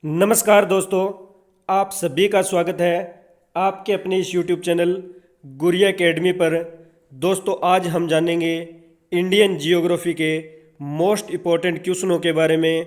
नमस्कार दोस्तों, आप सभी का स्वागत है आपके अपने इस YouTube चैनल गुरिया एकेडमी पर। दोस्तों, आज हम जानेंगे इंडियन जियोग्राफी के मोस्ट इम्पोर्टेंट क्वेश्चनों के बारे में।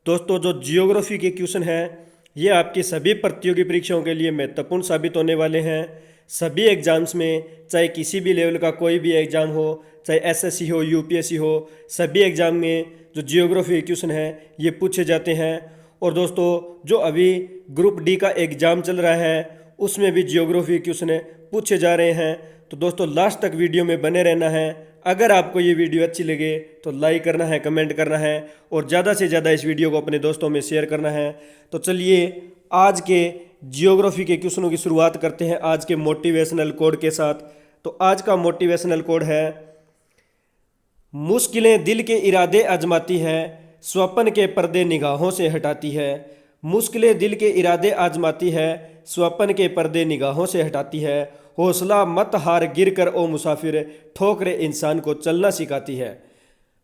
दोस्तों, जो जियोग्राफी के क्वेश्चन हैं ये आपकी सभी प्रतियोगी परीक्षाओं के लिए महत्वपूर्ण साबित होने वाले हैं। सभी एग्जाम्स में, चाहे किसी भी लेवल का कोई भी एग्ज़ाम हो, चाहे एसएससी हो, यूपीएससी हो, सभी एग्ज़ाम में जो जियोग्राफी के क्वेश्चन हैं ये पूछे जाते हैं। और दोस्तों, जो अभी ग्रुप डी का एग्ज़ाम चल रहा है उसमें भी जियोग्राफी क्वेश्चन पूछे जा रहे हैं। तो दोस्तों, लास्ट तक वीडियो में बने रहना है। अगर आपको ये वीडियो अच्छी लगे तो लाइक करना है, कमेंट करना है और ज़्यादा से ज़्यादा इस वीडियो को अपने दोस्तों में शेयर करना है। तो चलिए आज के जियोग्राफी के क्वेश्चनों की शुरुआत करते हैं आज के मोटिवेशनल कोड के साथ। तो आज का मोटिवेशनल कोड है, मुश्किलें दिल के इरादे आजमाती है, स्वप्न के पर्दे निगाहों से हटाती है। मुश्किलें दिल के इरादे आजमाती है, स्वप्न के पर्दे निगाहों से हटाती है। हौसला मत हार, गिर कर ओ मुसाफिर, ठोकरें इंसान को चलना सिखाती है।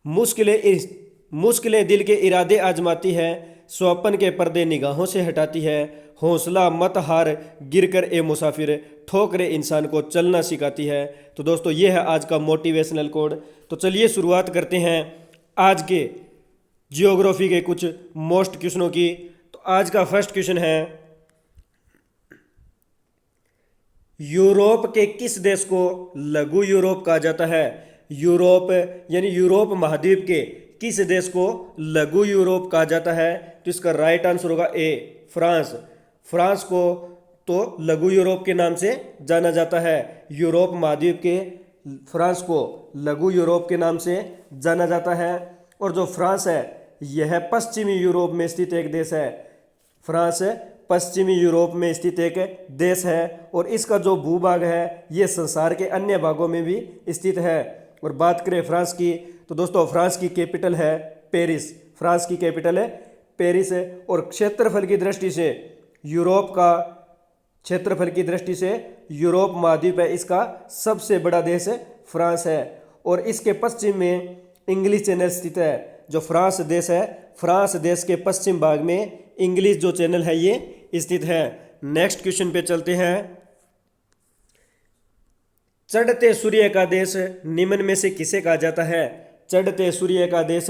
मुश्किलें दिल के इरादे आजमाती है, स्वप्न के पर्दे निगाहों से हटाती है। हौसला मत हार, गिर कर ए मुसाफिर, ठोकरें इंसान को चलना सिखाती है। तो दोस्तों, ये है आज का मोटिवेशनल कोड। तो चलिए शुरुआत करते हैं आज के जियोग्राफी के कुछ मोस्ट क्वेश्चनों की। तो आज का फर्स्ट क्वेश्चन है, यूरोप के किस देश को लघु यूरोप कहा जाता है? यूरोप यानी यूरोप महाद्वीप के किस देश को लघु यूरोप कहा जाता है? तो इसका राइट आंसर होगा ए, फ्रांस। फ्रांस को तो लघु यूरोप के नाम से जाना जाता है। यूरोप महाद्वीप के फ्रांस को लघु यूरोप के नाम से जाना जाता है। और जो फ्रांस है यह पश्चिमी यूरोप में स्थित एक देश है। फ्रांस पश्चिमी यूरोप में स्थित एक देश है और इसका जो भूभाग है ये संसार के अन्य भागों में भी स्थित है। और बात करें फ्रांस की, तो दोस्तों फ्रांस की कैपिटल है पेरिस। फ्रांस की कैपिटल है पेरिस है। और क्षेत्रफल की दृष्टि से यूरोप का क्षेत्रफल की दृष्टि से यूरोप महाद्वीप है इसका सबसे बड़ा देश फ्रांस है। और इसके पश्चिम में इंग्लिश चैनल स्थित है। जो फ्रांस देश है, फ्रांस देश के पश्चिम भाग में इंग्लिश जो चैनल है ये स्थित है। नेक्स्ट क्वेश्चन पे चलते हैं, चढ़ते सूर्य का देश निम्न में से किसे कहा जाता है? चढ़ते सूर्य का देश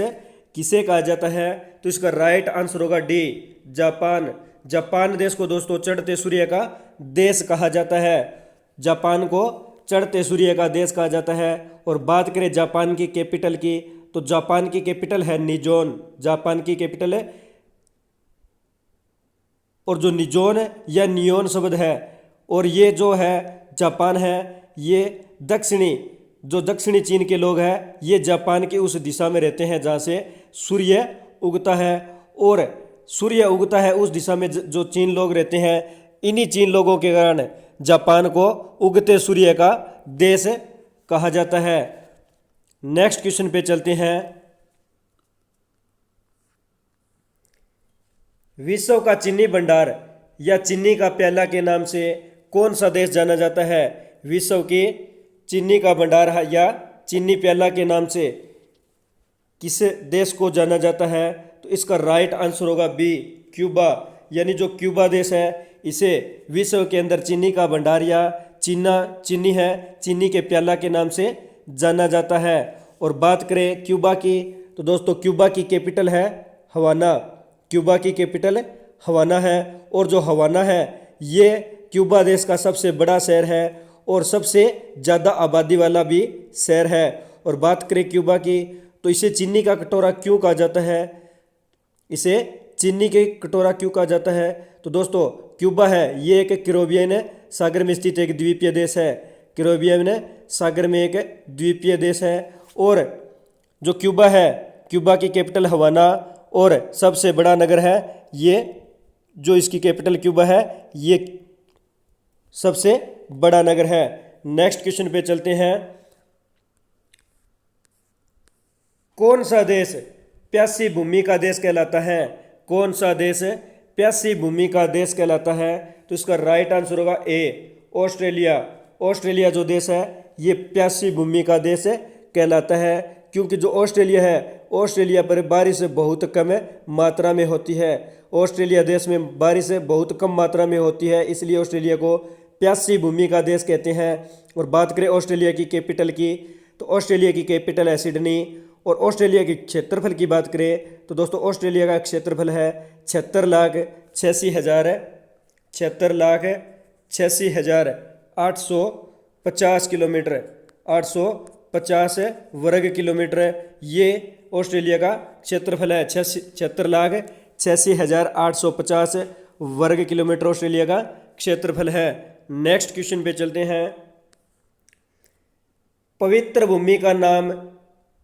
किसे कहा जाता है? तो इसका राइट आंसर होगा डी, जापान। जापान देश को दोस्तों चढ़ते सूर्य का देश कहा जाता है। जापान को चढ़ते सूर्य का देश कहा जाता है। और बात करें जापान की कैपिटल की, तो जापान की कैपिटल है निजोन। जापान की कैपिटल है, और जो निजोन या नियोन शब्द है, और ये जो है जापान है ये दक्षिणी चीन के लोग हैं ये जापान की उस दिशा में रहते हैं जहाँ से सूर्य उगता है। और सूर्य उगता है उस दिशा में जो चीन लोग रहते हैं, इन्हीं चीन लोगों के कारण जापान को उगते सूर्य का देश कहा जाता है। नेक्स्ट क्वेश्चन पे चलते हैं, विश्व का चीनी भंडार या चीनी का प्याला के नाम से कौन सा देश जाना जाता है? विश्व की चीनी का भंडार या चीनी प्याला के नाम से किस देश को जाना जाता है? तो इसका राइट आंसर होगा बी, क्यूबा। यानी जो क्यूबा देश है इसे विश्व के अंदर चीनी का भंडार या चीनी के प्याला के नाम से जाना जाता है। और बात करें क्यूबा की, तो दोस्तों क्यूबा की कैपिटल है हवाना। क्यूबा की कैपिटल हवाना है। और जो हवाना है ये क्यूबा देश का सबसे बड़ा शहर है और सबसे ज़्यादा आबादी वाला भी शहर है। और बात करें क्यूबा की, तो इसे चीनी का कटोरा क्यों कहा जाता है? इसे चीनी के कटोरा क्यों कहा जाता है? तो दोस्तों क्यूबा है ये एक कैरिबियन सागर में स्थित एक द्वीपीय देश है। कैरिबियन सागर में एक द्वीपीय देश है। और जो क्यूबा है, क्यूबा की कैपिटल हवाना और सबसे बड़ा नगर है ये, जो इसकी कैपिटल क्यूबा है ये सबसे बड़ा नगर है। नेक्स्ट क्वेश्चन पे चलते हैं, कौन सा देश प्यासी भूमि का देश कहलाता है? कौन सा देश प्यासी भूमि का देश कहलाता है? तो इसका राइट आंसर होगा ए, ऑस्ट्रेलिया। ऑस्ट्रेलिया जो देश है ये प्यासी भूमि का देश कहलाता है, क्योंकि जो ऑस्ट्रेलिया है ऑस्ट्रेलिया पर बारिश बहुत कम मात्रा में होती है। ऑस्ट्रेलिया देश में बारिश बहुत कम मात्रा में होती है, इसलिए ऑस्ट्रेलिया को प्यासी भूमि का देश कहते हैं। और बात करें ऑस्ट्रेलिया की कैपिटल की, तो ऑस्ट्रेलिया की कैपिटल है सिडनी। और ऑस्ट्रेलिया के क्षेत्रफल की बात करें तो दोस्तों ऑस्ट्रेलिया का क्षेत्रफल है 76,86,850 किलोमीटर, 850 वर्ग किलोमीटर ये ऑस्ट्रेलिया का क्षेत्रफल है। 76,86,850 वर्ग किलोमीटर ऑस्ट्रेलिया का क्षेत्रफल है। नेक्स्ट क्वेश्चन पे चलते हैं। पवित्र भूमि का नाम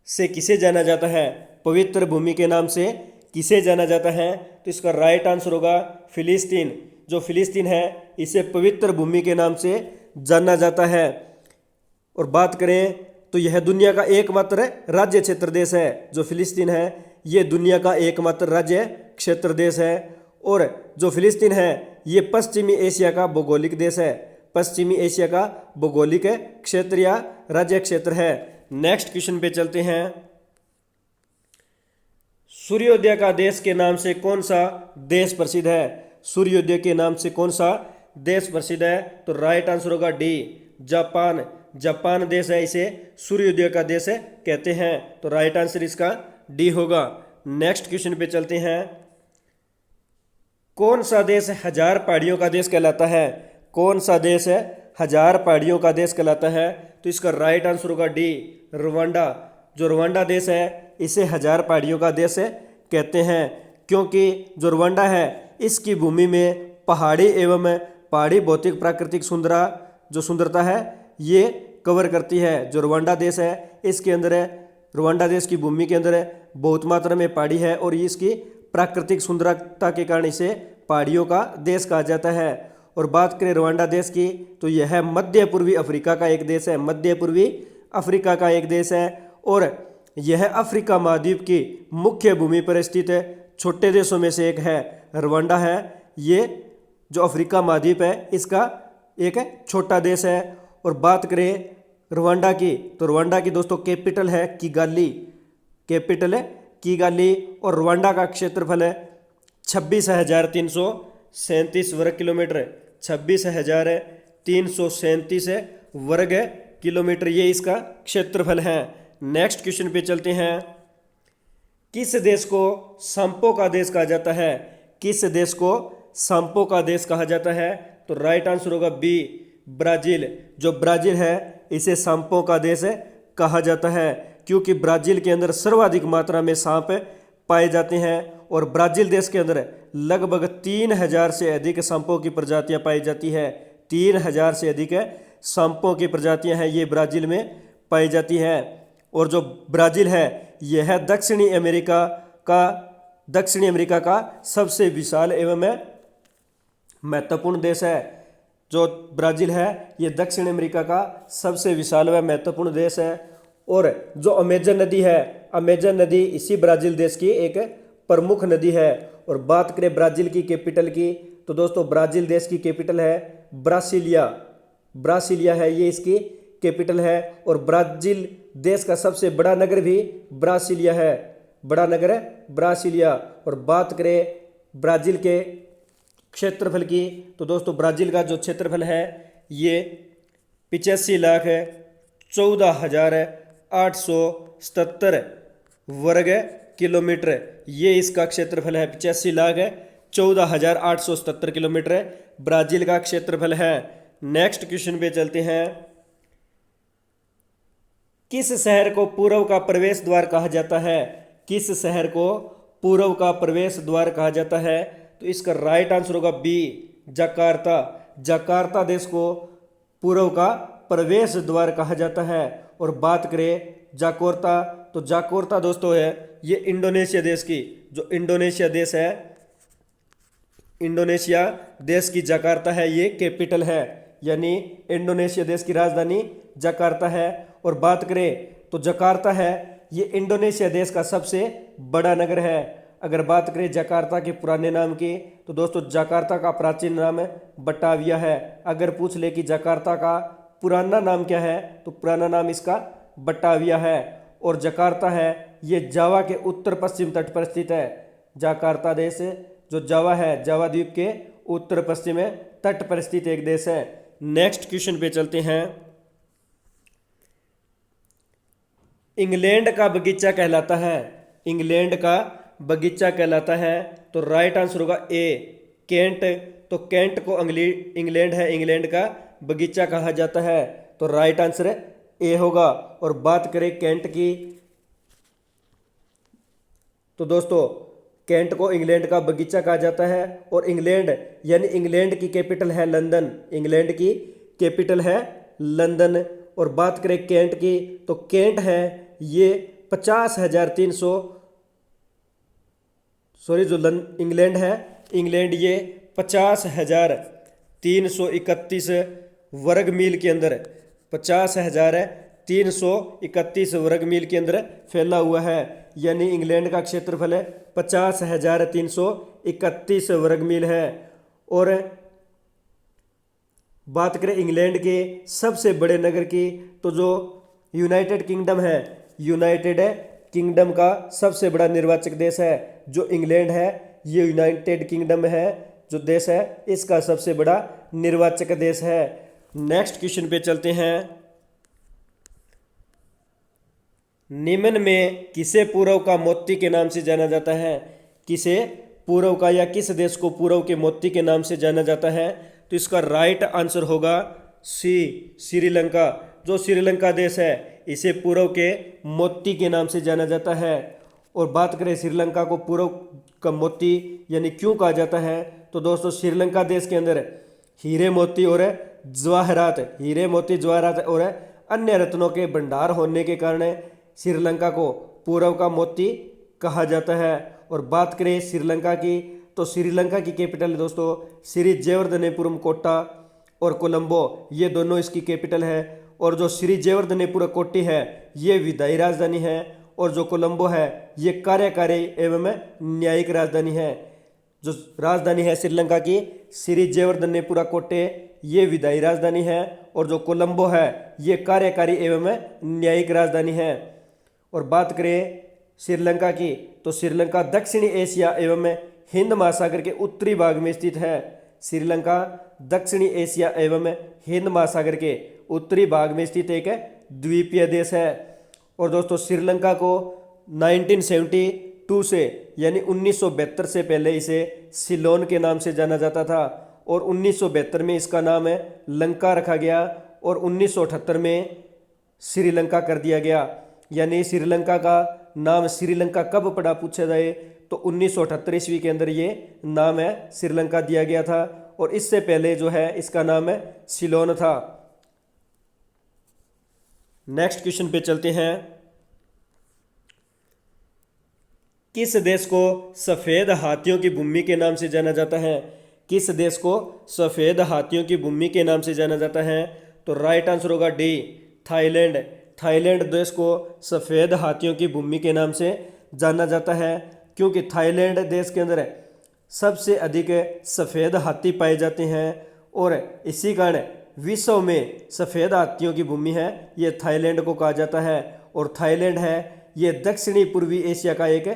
से किसे जाना जाता है? पवित्र भूमि के नाम से किसे जाना जाता है? तो इसका राइट आंसर होगा फिलिस्तीन। जो फिलिस्तीन है इसे पवित्र भूमि के नाम से जाना जाता है। और बात करें तो यह दुनिया का एकमात्र राज्य क्षेत्र देश है। जो फिलिस्तीन है ये दुनिया का एकमात्र राज्य क्षेत्र देश है। और जो फिलिस्तीन है ये पश्चिमी एशिया का भौगोलिक देश है। पश्चिमी एशिया का भौगोलिक क्षेत्र या राज्य क्षेत्र है। नेक्स्ट क्वेश्चन पे चलते हैं। सूर्योदय का देश के नाम से कौन सा देश प्रसिद्ध है? सूर्योदय के नाम से कौन सा देश प्रसिद्ध है? तो राइट आंसर होगा डी, जापान। जापान देश है, इसे सूर्योदय का देश कहते हैं। तो राइट आंसर इसका डी होगा। नेक्स्ट क्वेश्चन पे चलते हैं। कौन सा देश हजार पहाड़ियों का देश कहलाता है? कौन सा देश है हजार पहाड़ियों का देश कहलाता है? तो इसका राइट आंसर होगा डी, रवांडा। जो रवांडा देश है इसे हजार पहाड़ियों का देश कहते हैं, क्योंकि जो रवांडा है इसकी भूमि में पहाड़ी एवं पहाड़ी भौतिक प्राकृतिक सुंदरता है ये कवर करती है। जो रवांडा देश है इसके अंदर रवांडा देश की भूमि के अंदर बहुत मात्रा में पहाड़ी है और इसकी प्राकृतिक सुंदरता के कारण इसे पहाड़ियों का देश कहा जाता है। और बात करें रवांडा देश की तो यह मध्य पूर्वी अफ्रीका का एक देश है। मध्य पूर्वी अफ्रीका का एक देश है और यह अफ्रीका महाद्वीप की मुख्य भूमि पर स्थित छोटे देशों में से एक है। रवांडा है ये जो अफ्रीका महाद्वीप है इसका एक छोटा देश है। और बात करें रवांडा की तो रवांडा की दोस्तों कैपिटल है किगाली। कैपिटल है किगाली और रवांडा का क्षेत्रफल है 26,337 वर्ग किलोमीटर। 26,337 वर्ग किलोमीटर ये इसका क्षेत्रफल है। नेक्स्ट क्वेश्चन पे चलते हैं। किस देश को सांपों का देश कहा जाता है? किस देश को सांपों का देश कहा जाता है? तो राइट आंसर होगा बी, ब्राजील। जो ब्राजील है इसे सांपों का देश कहा जाता है, क्योंकि ब्राजील के अंदर सर्वाधिक मात्रा में सांप पाए जाते हैं। और ब्राजील देश के अंदर लगभग 3,000 से अधिक सांपों की प्रजातियां पाई जाती है। 3,000 से अधिक सांपों की प्रजातियां हैं ये ब्राजील में पाई जाती हैं। और जो ब्राजील है यह दक्षिणी अमेरिका का सबसे विशाल एवं महत्वपूर्ण देश है। जो ब्राजील है ये दक्षिण अमेरिका का सबसे विशाल व महत्वपूर्ण देश है। और जो अमेजन नदी है, अमेजन नदी इसी ब्राजील देश की एक प्रमुख नदी है। और बात करें ब्राजील की कैपिटल की तो दोस्तों ब्राजील देश की कैपिटल है ब्रासिलिया। ब्रासिलिया है ये इसकी कैपिटल है। और ब्राजील देश का सबसे बड़ा नगर भी ब्रासिलिया है। बड़ा नगर है ब्रासिलिया। और बात करें ब्राजील के क्षेत्रफल की तो दोस्तों ब्राजील का जो क्षेत्रफल है ये 85,14,877 वर्ग किलोमीटर ये इसका क्षेत्रफल है। 85,14,877 किलोमीटर ब्राजील का क्षेत्रफल है। नेक्स्ट क्वेश्चन पे चलते हैं। किस शहर को पूर्व का प्रवेश द्वार कहा जाता है? किस शहर को पूर्व का प्रवेश द्वार कहा जाता है? तो इसका राइट आंसर होगा बी, जकार्ता। जकार्ता देश को पूर्व का प्रवेश द्वार कहा जाता है। और बात करें जाकोर्ता तो जाकोर्ता दोस्तों है ये इंडोनेशिया देश की जो इंडोनेशिया देश है, इंडोनेशिया देश की जकार्ता है ये कैपिटल है, यानी इंडोनेशिया देश की राजधानी जकार्ता है। और बात करें तो जकार्ता है ये इंडोनेशिया देश का सबसे बड़ा नगर है। अगर बात करें जकार्ता के पुराने नाम की तो दोस्तों जकार्ता का प्राचीन नाम बटाविया है। अगर पूछ ले कि जकार्ता का पुराना नाम क्या है तो पुराना नाम इसका बटाविया है। और जकार्ता है ये जावा के उत्तर पश्चिम तट पर स्थित है। जाकार्ता देश जो जावा है, जावा द्वीप के उत्तर पश्चिम तट पर स्थित एक देश है। नेक्स्ट क्वेश्चन पे चलते हैं। इंग्लैंड का बगीचा कहलाता है, इंग्लैंड का बगीचा कहलाता है, तो राइट आंसर होगा ए केंट। तो केंट को इंग्लैंड है, इंग्लैंड का बगीचा कहा जाता है, तो राइट आंसर ए होगा। और बात करें केंट की, तो दोस्तों केंट को इंग्लैंड का बगीचा कहा जाता है। और इंग्लैंड यानी इंग्लैंड की कैपिटल है लंदन, इंग्लैंड की कैपिटल है लंदन। और बात करें केंट की, तो केंट है ये 50,300 सॉरी जो इंग्लैंड है, इंग्लैंड ये 50,331 वर्ग मील के अंदर 50,331 वर्ग मील के अंदर फैला हुआ है। यानी इंग्लैंड का क्षेत्रफल 50,331 वर्ग मील है। और बात करें इंग्लैंड के सबसे बड़े नगर की, तो जो यूनाइटेड किंगडम है, यूनाइटेड किंगडम का सबसे बड़ा निर्वाचक देश है जो इंग्लैंड है, ये यूनाइटेड किंगडम है जो देश है, इसका सबसे बड़ा निर्वाचक देश है। नेक्स्ट क्वेश्चन पे चलते हैं। निम्न में किसे पूर्व का मोती के नाम से जाना जाता है? किसे पूर्व का या किस देश को पूर्व के मोती के नाम से जाना जाता है? तो इसका राइट आंसर होगा सी श्रीलंका। जो श्रीलंका देश है इसे पूर्व के मोती के नाम से जाना जाता है। और बात करें श्रीलंका को पूर्व का मोती यानी क्यों कहा जाता है, तो दोस्तों श्रीलंका देश के अंदर हीरे मोती और जवाहरात, हीरे मोती जवाहरात और अन्य रत्नों के भंडार होने के कारण श्रीलंका को पूर्व का मोती कहा जाता है। और बात करें श्रीलंका की, तो श्रीलंका की कैपिटल दोस्तों श्री जयवर्धनेपुरम कोट्टा और कोलंबो, ये दोनों इसकी कैपिटल है। और जो श्री जयवर्धनेपुरम कोट्टी है ये विधायी राजधानी है, और जो कोलंबो है ये कार्यकारी एवं न्यायिक राजधानी है। जो राजधानी है श्रीलंका की श्री जयवर्धनेपुरम कोट्टे, ये विधायी राजधानी है, और जो कोलंबो है ये कार्यकारी एवं न्यायिक राजधानी है। और बात करें श्रीलंका की, तो श्रीलंका दक्षिणी एशिया एवं हिंद महासागर के उत्तरी भाग में स्थित है। श्रीलंका दक्षिणी एशिया एवं हिंद महासागर के उत्तरी भाग में स्थित एक द्वीपीय देश है। और दोस्तों श्रीलंका को 1972 से यानी 1972 से पहले इसे सिलोन के नाम से जाना जाता था, और 1972 में इसका नाम लंका रखा गया, और 1978 में श्रीलंका कर दिया गया। यानी श्रीलंका का नाम श्रीलंका कब पड़ा पूछा जाए तो 1978 ईस्वी के अंदर ये नाम है श्रीलंका दिया गया था, और इससे पहले जो है इसका नाम है सिलोन था। नेक्स्ट क्वेश्चन पे चलते हैं। किस देश को सफेद हाथियों की भूमि के नाम से जाना जाता है? किस देश को सफेद हाथियों की भूमि के नाम से जाना जाता है? तो राइट आंसर होगा डी थाईलैंड। थाईलैंड देश को सफेद हाथियों की भूमि के नाम से जाना जाता है, क्योंकि थाईलैंड देश के अंदर सबसे अधिक सफ़ेद हाथी पाए जाते हैं, और इसी कारण विश्व में सफ़ेद हाथियों की भूमि है ये थाईलैंड को कहा जाता है। और थाईलैंड है ये दक्षिणी पूर्वी एशिया का एक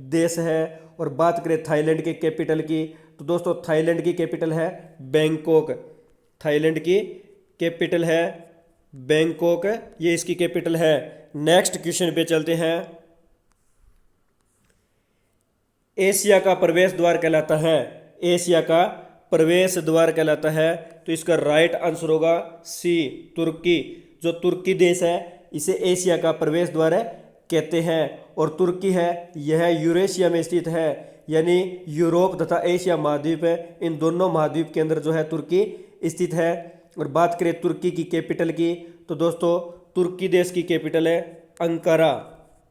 देश है। और बात करें थाईलैंड के कैपिटल की, तो दोस्तों थाईलैंड की कैपिटल है बैंकॉक। थाईलैंड की कैपिटल है बैंकॉक, ये इसकी कैपिटल है। नेक्स्ट क्वेश्चन पे चलते हैं। एशिया का प्रवेश द्वार कहलाता है, एशिया का प्रवेश द्वार कहलाता है, तो इसका राइट आंसर होगा सी तुर्की। जो तुर्की देश है इसे एशिया का प्रवेश द्वार कहते हैं। और तुर्की है यह यूरेशिया में स्थित है, यानी यूरोप तथा एशिया महाद्वीप है, इन दोनों महाद्वीप के अंदर जो है तुर्की स्थित है। और बात करें तुर्की की कैपिटल की, तो दोस्तों तुर्की देश की कैपिटल है अंकारा।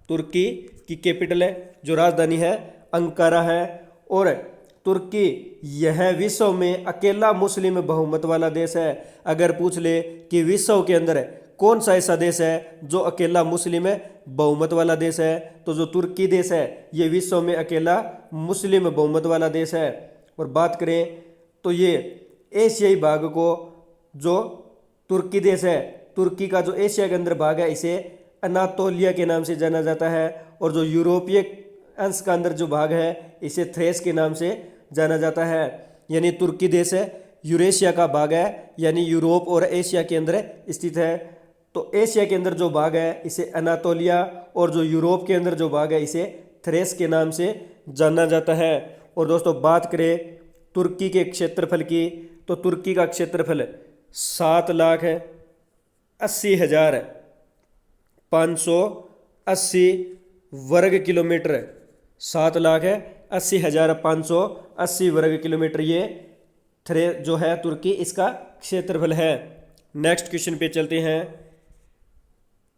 तुर्की की कैपिटल है जो राजधानी है अंकारा है। और तुर्की यह विश्व में अकेला मुस्लिम बहुमत वाला देश है। अगर पूछ ले कि विश्व के अंदर कौन सा ऐसा देश है जो अकेला मुस्लिम बहुमत वाला देश है, तो जो तुर्की देश है ये विश्व में अकेला मुस्लिम बहुमत वाला देश है। और बात करें तो ये एशियाई भाग को जो तुर्की देश है, तुर्की का जो एशिया के अंदर भाग है इसे अनातोलिया के नाम से जाना जाता है। और जो यूरोपीय अंश का अंदर जो भाग है इसे थ्रेस के नाम से जाना जाता है। यानी तुर्की देश है यूरेशिया का भाग है, यानी यूरोप और एशिया के अंदर स्थित है। तो एशिया के अंदर जो भाग है इसे अनातोलिया, और जो यूरोप के अंदर जो भाग है इसे थ्रेस के नाम से जाना जाता है। और दोस्तों बात करें तुर्की के क्षेत्रफल की, तो तुर्की का क्षेत्रफल 7,80,580 वर्ग किलोमीटर, 7,80,580 वर्ग किलोमीटर ये जो है तुर्की इसका क्षेत्रफल है। नेक्स्ट क्वेश्चन पे चलते हैं।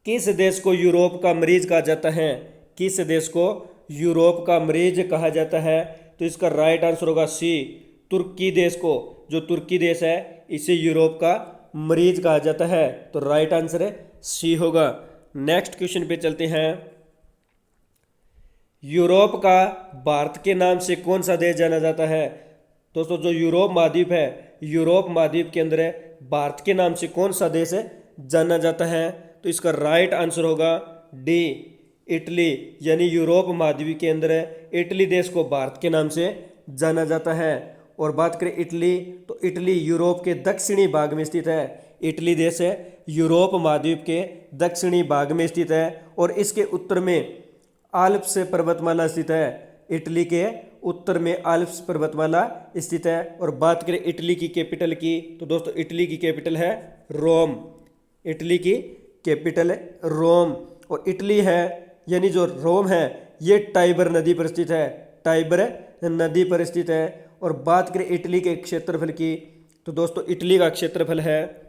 किस देश को यूरोप का मरीज कहा जाता है? किस देश को यूरोप का मरीज कहा जाता है? तो इसका राइट आंसर होगा सी, तुर्की देश को। जो तुर्की देश है इसे यूरोप का मरीज कहा जाता है, तो राइट आंसर सी होगा। नेक्स्ट क्वेश्चन पे चलते हैं। यूरोप का भारत के नाम से कौन सा देश जाना जाता है? दोस्तों जो यूरोप महाद्वीप है, यूरोप महाद्वीप के अंदर भारत के नाम से कौन सा देश जाना जाता है? तो इसका राइट आंसर होगा डी, इटली। यानी यूरोप महाद्वीप के अंदर इटली देश को भारत के नाम से जाना जाता है। और बात करें इटली, तो इटली यूरोप के दक्षिणी भाग में स्थित है। इटली देश है यूरोप महाद्वीप के दक्षिणी भाग में स्थित है, और इसके उत्तर में आल्प्स पर्वतमाला स्थित है। इटली के उत्तर में आल्प्स पर्वतमाला स्थित है। और बात करें इटली की कैपिटल की, तो दोस्तों इटली की कैपिटल है रोम। इटली की कैपिटल रोम। और इटली है यानी जो रोम है ये टाइबर नदी पर स्थित है, टाइबर नदी पर स्थित है। और बात करें इटली के क्षेत्रफल की, तो दोस्तों इटली का क्षेत्रफल है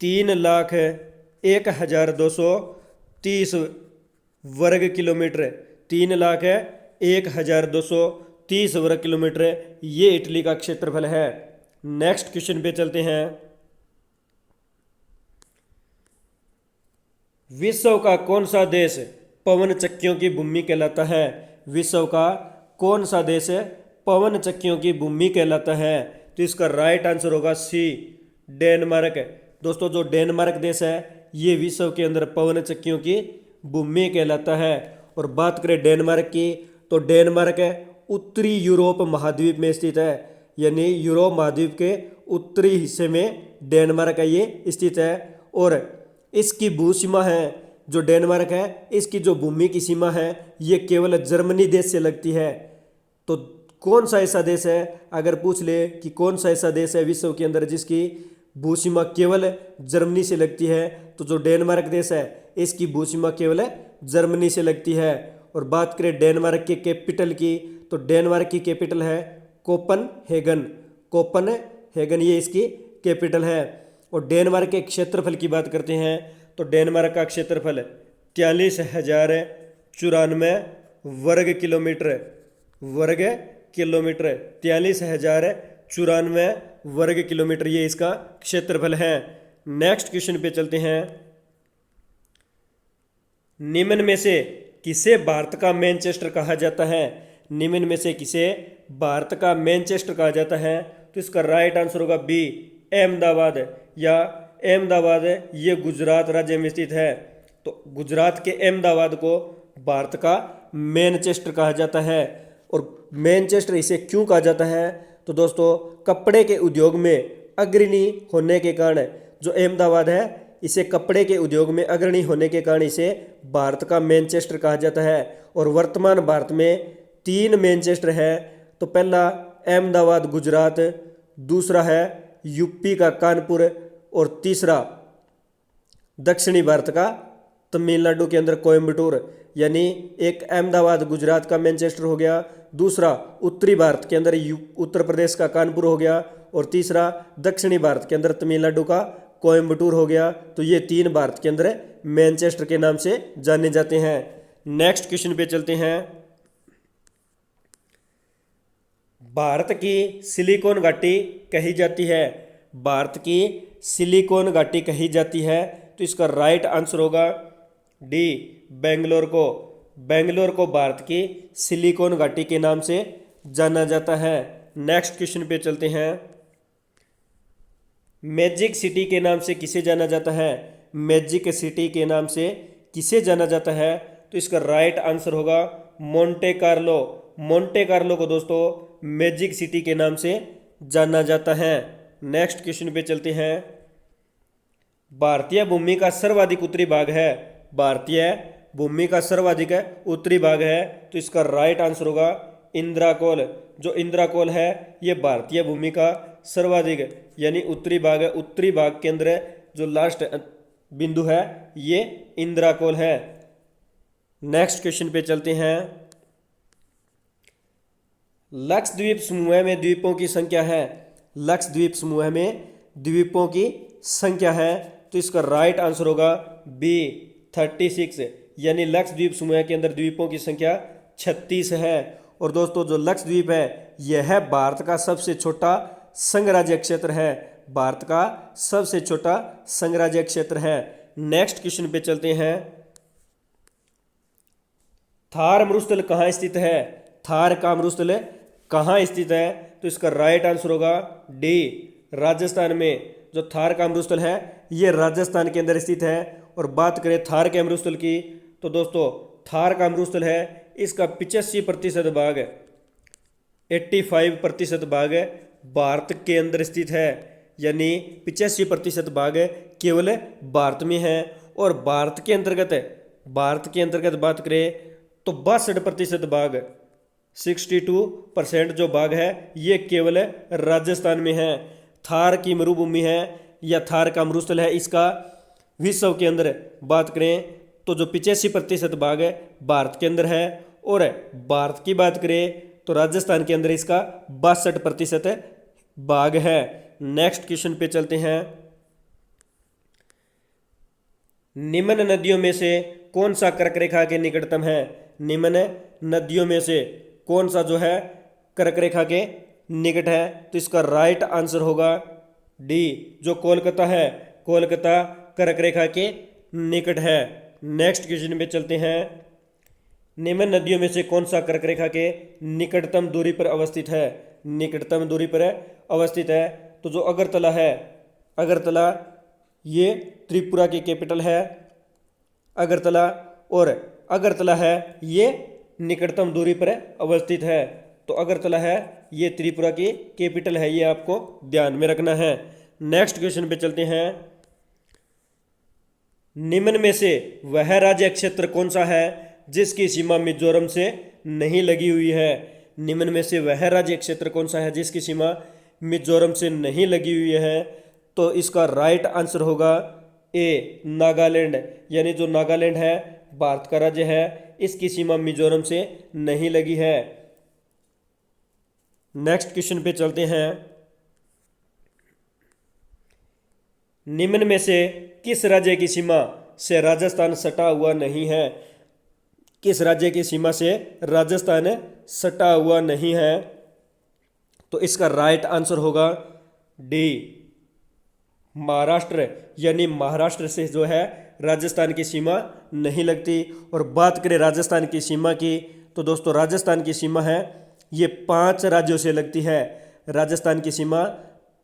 3,01,230 वर्ग किलोमीटर, 3,01,230 वर्ग किलोमीटर ये इटली का क्षेत्रफल है। नेक्स्ट क्वेश्चन पे चलते हैं। विश्व का कौन सा देश पवन चक्कियों की भूमि कहलाता है? विश्व का कौन सा देश पवन चक्कियों की भूमि कहलाता है? तो इसका राइट आंसर होगा सी, डेनमार्क। दोस्तों जो डेनमार्क देश है ये विश्व के अंदर पवन चक्कियों की भूमि कहलाता है। और बात करें डेनमार्क की, तो डेनमार्क उत्तरी यूरोप महाद्वीप में स्थित है। यानी यूरोप महाद्वीप के उत्तरी हिस्से में डेनमार्क है ये स्थित है। और इसकी भूसीमा है जो डेनमार्क है, इसकी जो भूमि की सीमा है ये केवल जर्मनी देश से लगती है। तो कौन सा ऐसा देश है, अगर पूछ ले कि कौन सा ऐसा देश है विश्व के अंदर जिसकी भूसीमा केवल जर्मनी से लगती है, तो जो डेनमार्क देश है इसकी भूसीमा केवल जर्मनी से लगती है। और बात करें डेनमार्क के कैपिटल की, तो डेनमार्क की कैपिटल है कोपनहेगन। कोपनहेगन ये इसकी कैपिटल है। और डेनमार्क के क्षेत्रफल की बात करते हैं, तो डेनमार्क का क्षेत्रफल 43,094 वर्ग किलोमीटर, 43,094 वर्ग किलोमीटर ये इसका क्षेत्रफल है। नेक्स्ट क्वेश्चन पे चलते हैं। निम्न में से किसे भारत का मैनचेस्टर कहा जाता है? निम्न में से किसे भारत का मैनचेस्टर कहा जाता है? तो इसका राइट आंसर होगा बी, अहमदाबाद। या अहमदाबाद ये गुजरात राज्य में स्थित है। तो गुजरात के अहमदाबाद को भारत का मैनचेस्टर कहा जाता है। और मैनचेस्टर इसे क्यों कहा जाता है? तो दोस्तों कपड़े के उद्योग में अग्रणी होने के कारण जो अहमदाबाद है इसे कपड़े के उद्योग में अग्रणी होने के कारण इसे भारत का मैनचेस्टर कहा जाता है। और वर्तमान भारत में 3 मैनचेस्टर है। तो पहला अहमदाबाद गुजरात, दूसरा है यूपी का कानपुर, और तीसरा दक्षिणी भारत का तमिलनाडु के अंदर कोयम्बटूर। यानी एक अहमदाबाद गुजरात का मैनचेस्टर हो गया, दूसरा उत्तरी भारत के अंदर उत्तर प्रदेश का कानपुर हो गया, और तीसरा दक्षिणी भारत के अंदर तमिलनाडु का कोयम्बटूर हो गया। तो ये 3 भारत के अंदर मैनचेस्टर के नाम से जाने जाते हैं। नेक्स्ट क्वेश्चन पे चलते हैं। भारत की सिलिकॉन घाटी कही जाती है? भारत की सिलिकॉन घाटी कही जाती है, तो इसका राइट आंसर होगा डी, बेंगलोर को। बेंगलोर को भारत की सिलिकॉन घाटी के नाम से जाना जाता है। नेक्स्ट क्वेश्चन पे चलते हैं। मैजिक सिटी के नाम से किसे जाना जाता है? मैजिक सिटी के नाम से किसे जाना जाता है? तो इसका राइट आंसर होगा मोंटे कार्लो। मोंटे कार्लो को दोस्तों मैजिक सिटी के नाम से जाना जाता है। नेक्स्ट क्वेश्चन पे चलते हैं। भारतीय भूमि का सर्वाधिक उत्तरी भाग है। भारतीय भूमि का सर्वाधिक उत्तरी भाग है, तो इसका राइट आंसर होगा इंद्राकोल। जो इंद्राकोल है ये भारतीय भूमि का सर्वाधिक यानी उत्तरी भाग है। उत्तरी भाग के अंदर जो लास्ट बिंदु है ये इंद्राकोल है। नेक्स्ट क्वेश्चन पे चलते हैं। लक्षद्वीप समूह में द्वीपों की संख्या है। लक्षद्वीप समूह में द्वीपों की संख्या है, तो इसका राइट आंसर होगा बी 36, यानी लक्षद्वीप समूह के अंदर द्वीपों की संख्या 36 है। और दोस्तों जो लक्षद्वीप है यह भारत का सबसे छोटा संघराज्य क्षेत्र है। भारत का सबसे छोटा संघराज्य क्षेत्र है। नेक्स्ट क्वेश्चन पे चलते हैं। थार मरुस्थल कहाँ स्थित है। थार का मरुस्थल कहाँ स्थित है, तो इसका राइट आंसर होगा डी राजस्थान में। जो थार का मरुस्थल है ये राजस्थान के अंदर स्थित है। और बात करें थार के मरुस्थल की, तो दोस्तों थार का मरुस्थल है इसका 85% भाग 85% भाग भारत के अंदर स्थित है, यानी 85% भाग केवल भारत में है। और भारत के अंतर्गत बात करें तो 62% भाग 62% जो भाग है ये केवल राजस्थान में है। थार की मरुभूमि है या थार का मरुस्थल है, इसका विश्व के अंदर बात करें तो जो 85% भाग है भारत के अंदर है। और भारत की बात करें तो राजस्थान के अंदर इसका 62% भाग है। नेक्स्ट क्वेश्चन पे चलते हैं। निम्न नदियों में से कौन सा कर्क रेखा के निकटतम है। निम्न नदियों में से कौन सा जो है कर्क रेखा के निकट है, तो इसका राइट आंसर होगा डी जो कोलकाता है। कोलकाता कर्क रेखा के निकट है। नेक्स्ट क्वेश्चन पे चलते हैं। निम्न नदियों में से कौन सा कर्क रेखा के निकटतम दूरी पर अवस्थित है। निकटतम दूरी पर अवस्थित है, तो जो अगरतला है, अगरतला ये त्रिपुरा की कैपिटल है अगरतला। और अगरतला है ये निकटतम दूरी पर अवस्थित है, तो अगरतला है ये त्रिपुरा की कैपिटल है, ये आपको ध्यान में रखना है। नेक्स्ट क्वेश्चन पे चलते हैं। निम्न में से वह राज्य क्षेत्र कौन सा है जिसकी सीमा मिजोरम से नहीं लगी हुई है। निम्न में से वह राज्य क्षेत्र कौन सा है जिसकी सीमा मिजोरम से नहीं लगी हुई है, तो इसका राइट आंसर होगा ए नागालैंड। यानी जो नागालैंड है भारत का राज्य है, इसकी सीमा मिजोरम से नहीं लगी है। नेक्स्ट क्वेश्चन पे चलते हैं। निम्न में से किस राज्य की सीमा से राजस्थान सटा हुआ नहीं है। किस राज्य की सीमा से राजस्थान सटा हुआ नहीं है, तो इसका राइट आंसर होगा डी महाराष्ट्र। यानी महाराष्ट्र से जो है राजस्थान की सीमा नहीं लगती। और बात करें राजस्थान की सीमा की, तो दोस्तों राजस्थान की सीमा है ये 5 राज्यों से लगती है। राजस्थान की सीमा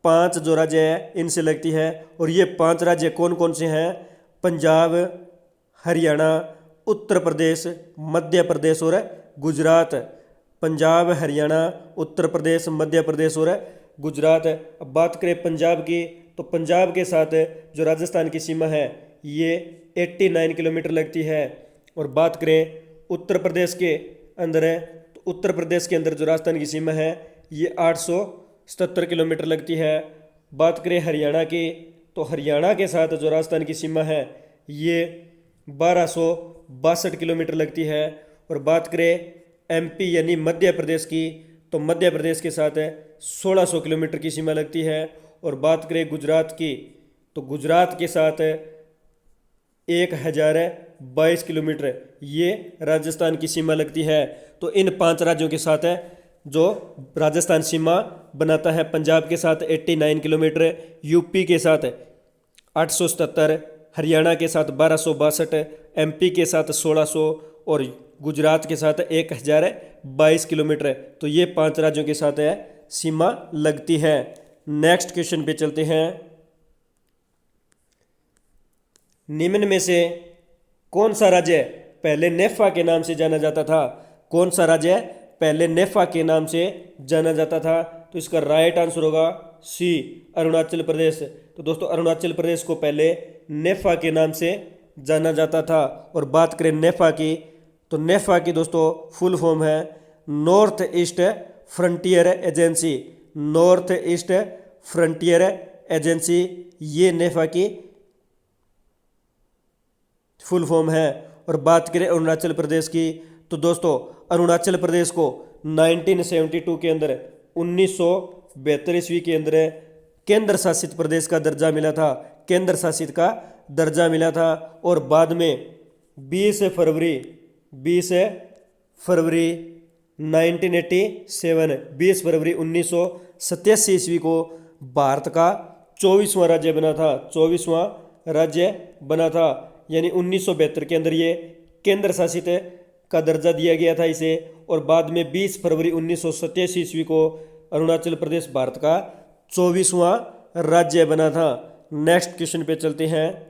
5 जो राज्य है इनसे लगती है। और ये 5 राज्य कौन कौन से हैं? पंजाब, हरियाणा, उत्तर प्रदेश, मध्य प्रदेश और गुजरात। पंजाब, हरियाणा, उत्तर प्रदेश, मध्य प्रदेश और गुजरात। अब बात करें पंजाब की, तो पंजाब के साथ जो राजस्थान की सीमा है ये 89 किलोमीटर लगती है। और बात करें उत्तर प्रदेश के अंदर है, तो उत्तर प्रदेश के अंदर जो राजस्थान की सीमा है ये 877 किलोमीटर लगती है। बात करें हरियाणा की, तो हरियाणा के साथ जो राजस्थान की सीमा है ये 1262 किलोमीटर लगती है। और बात करें एमपी यानी मध्य प्रदेश की, तो मध्य प्रदेश के साथ 1600 किलोमीटर की सीमा लगती है। और बात करें गुजरात की, तो गुजरात के साथ 1022 किलोमीटर ये राजस्थान की सीमा लगती है। तो इन 5 राज्यों के साथ जो राजस्थान सीमा बनाता है, पंजाब के साथ 89 किलोमीटर, यूपी के साथ 877, हरियाणा के साथ 1262, एमपी के साथ 1600 और गुजरात के साथ 1022 किलोमीटर। तो ये 5 राज्यों के साथ सीमा लगती है। नेक्स्ट क्वेश्चन पे चलते हैं। निम्न में से कौन सा राज्य पहले नेफा के नाम से जाना जाता था? कौन सा राज्य पहले नेफा के नाम से जाना जाता था? तो इसका राइट आंसर होगा सी, अरुणाचल प्रदेश। तो दोस्तों अरुणाचल प्रदेश को पहले नेफा के नाम से जाना जाता था। और बात करें नेफा की, तो नेफा की दोस्तों फुल फॉर्म है north east frontier agency. North east frontier agency, ये नेफा की फुल फॉर्म है। और बात करें अरुणाचल प्रदेश की, तो दोस्तों अरुणाचल प्रदेश को 1972 के अंदर 1972 ईस्वी के अंदर केंद्र शासित प्रदेश का दर्जा मिला था। केंद्र शासित का दर्जा मिला था। और बाद में 20 फरवरी 1987 20 फरवरी 1987 ईस्वी को भारत का 24वां राज्य बना था। 24वां राज्य बना था, यानी 1972 के अंदर ये केंद्र शासित का दर्जा दिया गया था इसे। और बाद में 20 फरवरी 1987 ईस्वी को अरुणाचल प्रदेश भारत का 24वां राज्य बना था। नेक्स्ट क्वेश्चन पे चलते हैं।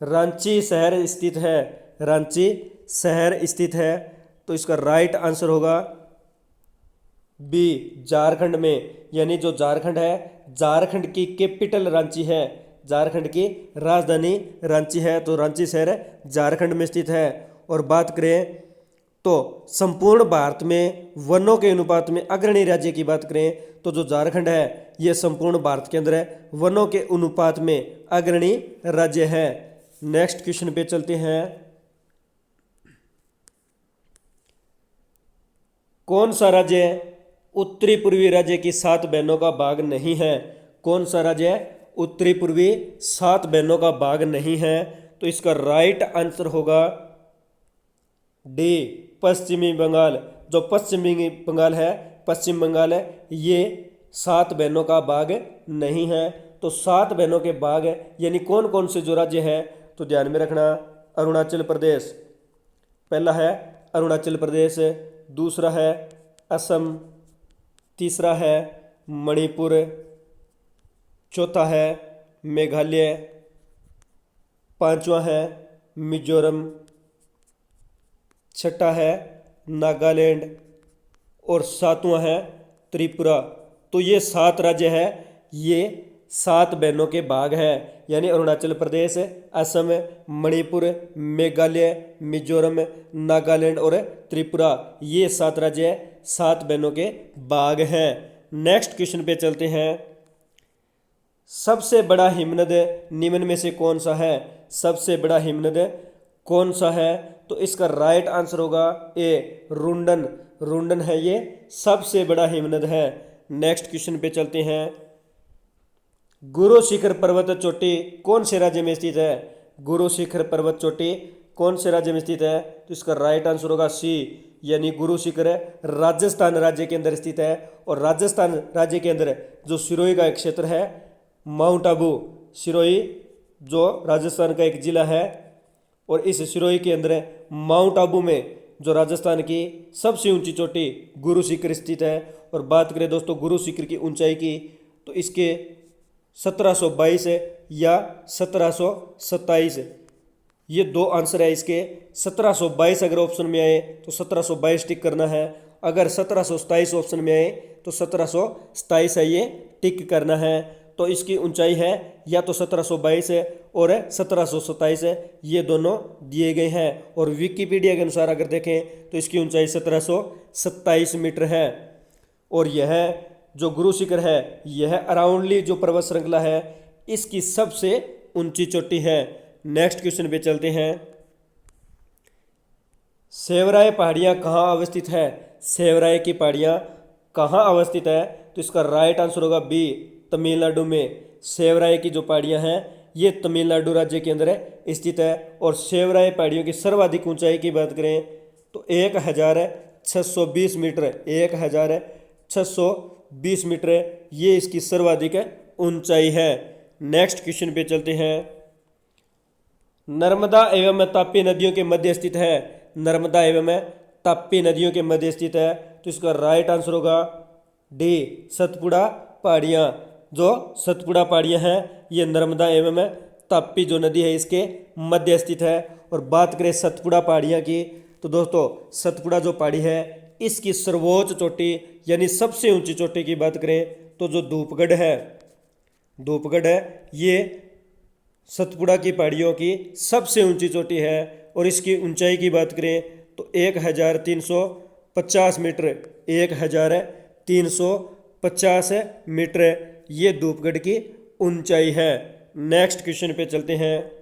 रांची शहर स्थित है, रांची शहर स्थित है, तो इसका राइट आंसर होगा बी, झारखंड में। यानी जो झारखंड है, झारखंड की कैपिटल रांची है, झारखंड की राजधानी रांची है। तो रांची शहर झारखंड में स्थित है। और बात करें तो संपूर्ण भारत में वनों के अनुपात में अग्रणी राज्य की बात करें तो जो झारखंड है ये संपूर्ण भारत के अंदर वनों के अनुपात में अग्रणी राज्य है। नेक्स्ट क्वेश्चन पे चलते हैं। कौन सा राज्य उत्तरी पूर्वी राज्य की 7 बहनों का भाग नहीं है? कौन सा राज्य उत्तरी पूर्वी 7 बहनों का भाग नहीं है? तो इसका राइट आंसर होगा डी, पश्चिमी बंगाल। जो पश्चिमी बंगाल है, पश्चिम बंगाल है, ये 7 बहनों का भाग नहीं है। तो 7 बहनों के भाग यानी कौन कौन से जो राज्य है, तो ध्यान में रखना अरुणाचल प्रदेश पहला है, अरुणाचल प्रदेश दूसरा है असम, तीसरा है मणिपुर, चौथा है मेघालय, पांचवा है मिजोरम, छठा है नागालैंड और सातवां है त्रिपुरा। तो ये 7 राज्य है, ये 7 बहनों के भाग है। यानी अरुणाचल प्रदेश, असम, मणिपुर, मेघालय, मिजोरम, नागालैंड और त्रिपुरा, ये 7 राज्य 7 बहनों के भाग हैं। नेक्स्ट क्वेश्चन पे चलते हैं। सबसे बड़ा हिमनद निम्न में से कौन सा है? सबसे बड़ा हिमनद कौन सा है? तो इसका राइट आंसर होगा ए, रुंडन। रुंडन है ये सबसे बड़ा हिमनद है। नेक्स्ट क्वेश्चन पे चलते हैं। गुरु शिखर पर्वत चोटी कौन से राज्य में स्थित है? गुरु शिखर पर्वत चोटी कौन से राज्य में स्थित है? तो इसका राइट आंसर होगा सी, यानी गुरु शिखर राजस्थान राज्य के अंदर स्थित है। और राजस्थान राज्य के अंदर जो सिरोही का एक क्षेत्र है, माउंट आबू, सिरोही जो राजस्थान का एक जिला है, और इस सिरोही के अंदर माउंट आबू में जो राजस्थान की सबसे ऊंची चोटी गुरु शिखर स्थित है। और बात करें दोस्तों गुरु शिखर की ऊंचाई की, तो इसके 1722 या 1727, ये 2 आंसर है इसके। 1722 अगर ऑप्शन में आए तो 1722 टिक करना है, अगर 1727 ऑप्शन में आए तो 1727 है ये टिक करना है। तो इसकी ऊंचाई है या तो 1722 और 1727, ये दोनों दिए गए हैं। और विकिपीडिया के अनुसार अगर देखें तो इसकी ऊंचाई 1727 मीटर है। और यह जो गुरु शिखर है, यह अराउंडली जो पर्वत श्रृंखला है इसकी सबसे ऊंची चोटी है। नेक्स्ट क्वेश्चन पे चलते हैं। सेवराय पहाड़ियाँ कहाँ अवस्थित है? सेवराय की पहाड़ियाँ कहाँ अवस्थित है? तो इसका राइट आंसर होगा बी, तमिलनाडु में। सेवराय की जो पहाड़ियाँ हैं ये तमिलनाडु राज्य के अंदर स्थित है। और सेवराय पहाड़ियों की सर्वाधिक ऊंचाई की बात करें तो 1620 मीटर, 1620 मीटर ये इसकी सर्वाधिक ऊंचाई है। नेक्स्ट क्वेश्चन पे चलते हैं। नर्मदा एवं तापी नदियों के मध्य स्थित है। नर्मदा एवं तापी नदियों के मध्य स्थित है, तो इसका राइट आंसर होगा डी, सतपुड़ा पहाड़ियाँ। जो सतपुड़ा पहाड़ियाँ हैं ये नर्मदा एवं ताप्ती जो नदी है इसके मध्य स्थित है। और बात करें सतपुड़ा पहाड़ियाँ की, तो दोस्तों सतपुड़ा जो पहाड़ी है इसकी सर्वोच्च चोटी यानी सबसे ऊंची चोटी की बात करें तो जो धूपगढ़ है, धूपगढ़ है ये सतपुड़ा की पहाड़ियों की सबसे ऊंची चोटी है। और इसकी ऊंचाई की बात करें तो 1350 मीटर, 1350 मीटर ये धूपगढ़ की ऊंचाई है। नेक्स्ट क्वेश्चन पे चलते हैं।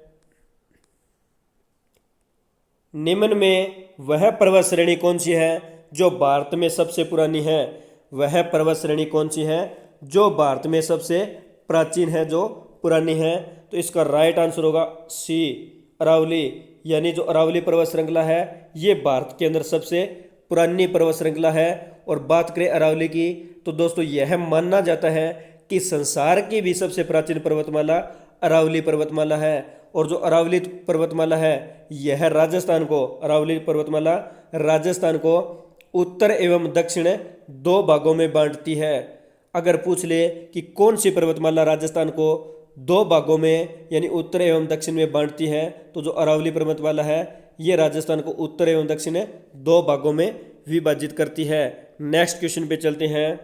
निम्न में वह पर्वत श्रेणी कौन सी है जो भारत में सबसे पुरानी है? वह पर्वत श्रेणी कौन सी है जो भारत में सबसे प्राचीन है, जो पुरानी है? तो इसका राइट आंसर होगा सी, अरावली। यानी जो अरावली पर्वत श्रृंखला है ये भारत के अंदर सबसे पुरानी पर्वत श्रृंखला है। और बात करें अरावली की तो दोस्तों यह माना जाता है कि संसार की भी सबसे प्राचीन पर्वतमाला अरावली पर्वतमाला है। और जो अरावली पर्वतमाला है यह राजस्थान को, अरावली पर्वतमाला राजस्थान को उत्तर एवं दक्षिण दो भागों में बांटती है। अगर पूछ ले कि कौन सी पर्वतमाला राजस्थान को दो भागों में यानी उत्तर एवं दक्षिण में बांटती है तो जो अरावली पर्वतमाला है ये राजस्थान को उत्तर एवं दक्षिण दो भागों में विभाजित करती है। नेक्स्ट क्वेश्चन पे चलते हैं।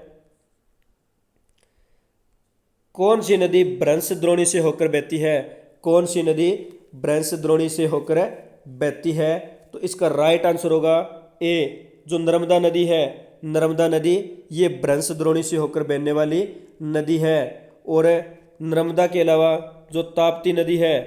कौन सी नदी भ्रंश द्रोणी से होकर बहती है? कौन सी नदी भ्रंश द्रोणी से होकर बहती है? तो इसका राइट आंसर होगा ए, जो नर्मदा नदी है। नर्मदा नदी ये भ्रंश द्रोणी से होकर बहने वाली नदी है। और नर्मदा के अलावा जो ताप्ती नदी है,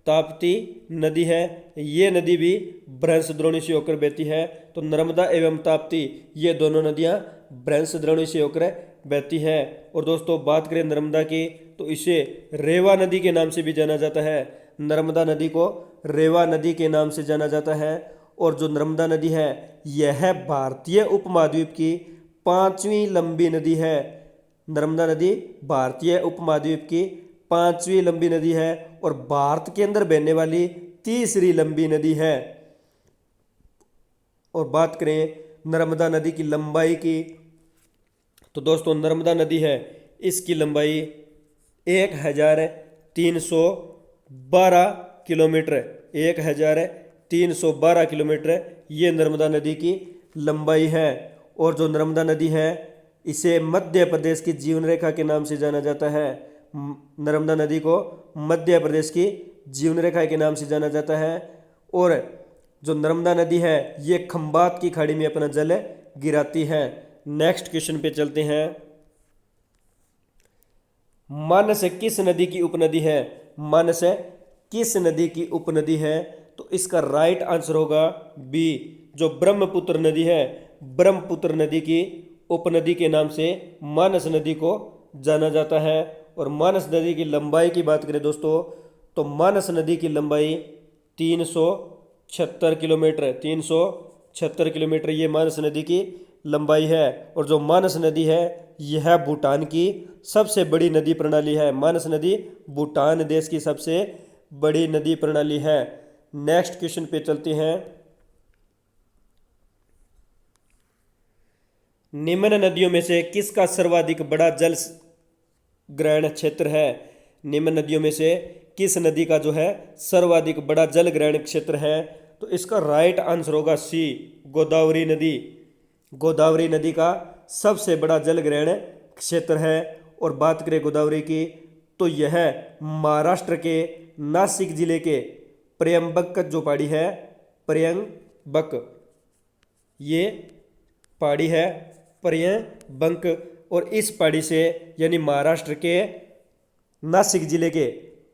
ताप्ती नदी है ये नदी भी भ्रंश द्रोणी से होकर बहती है। तो नर्मदा एवं ताप्ती ये दोनों नदियाँ भ्रंश द्रोणी से होकर बहती है। और दोस्तों बात करें नर्मदा की तो इसे रेवा नदी के नाम से भी जाना जाता है। नर्मदा नदी को रेवा नदी के नाम से जाना जाता है। और जो नर्मदा नदी है यह भारतीय उपमहाद्वीप की 5वीं लंबी नदी है। नर्मदा नदी भारतीय उपमहाद्वीप की 5वीं लंबी नदी है और भारत के अंदर बहने वाली तीसरी लंबी नदी है। और बात करें नर्मदा नदी की लंबाई की तो दोस्तों नर्मदा नदी है इसकी लंबाई 1312 किलोमीटर, 1312 किलोमीटर ये नर्मदा नदी की लंबाई है। और जो नर्मदा नदी है इसे मध्य प्रदेश की जीवन रेखा के नाम से जाना जाता है। नर्मदा नदी को मध्य प्रदेश की जीवन रेखा के नाम से जाना जाता है। और जो नर्मदा नदी है ये खंबात की खाड़ी में अपना जल गिराती है। नेक्स्ट क्वेश्चन पे चलते हैं। मानस किस नदी की उपनदी है? मानस किस नदी की उपनदी है? तो इसका राइट आंसर होगा बी, जो ब्रह्मपुत्र नदी है। ब्रह्मपुत्र नदी की उपनदी के नाम से मानस नदी को जाना जाता है। और मानस नदी की लंबाई की बात करें दोस्तों तो मानस नदी की लंबाई 376 किलोमीटर, 376 किलोमीटर ये मानस नदी की लंबाई है। और जो मानस नदी है यह भूटान की सबसे बड़ी नदी प्रणाली है। मानस नदी भूटान देश की सबसे बड़ी नदी प्रणाली है। नेक्स्ट क्वेश्चन पे चलते हैं। निम्न नदियों में से किसका सर्वाधिक बड़ा जल ग्रहण क्षेत्र है? निम्न नदियों में से किस नदी का जो है सर्वाधिक बड़ा जल ग्रहण क्षेत्र है? तो इसका राइट आंसर होगा सी, गोदावरी नदी। गोदावरी नदी का सबसे बड़ा जल ग्रहण क्षेत्र है। और बात करें गोदावरी की तो यह महाराष्ट्र के नासिक जिले के त्र्यंबक जो पहाड़ी है, त्र्यंबक ये पहाड़ी है त्र्यंबक। और इस पहाड़ी से यानी महाराष्ट्र के नासिक जिले के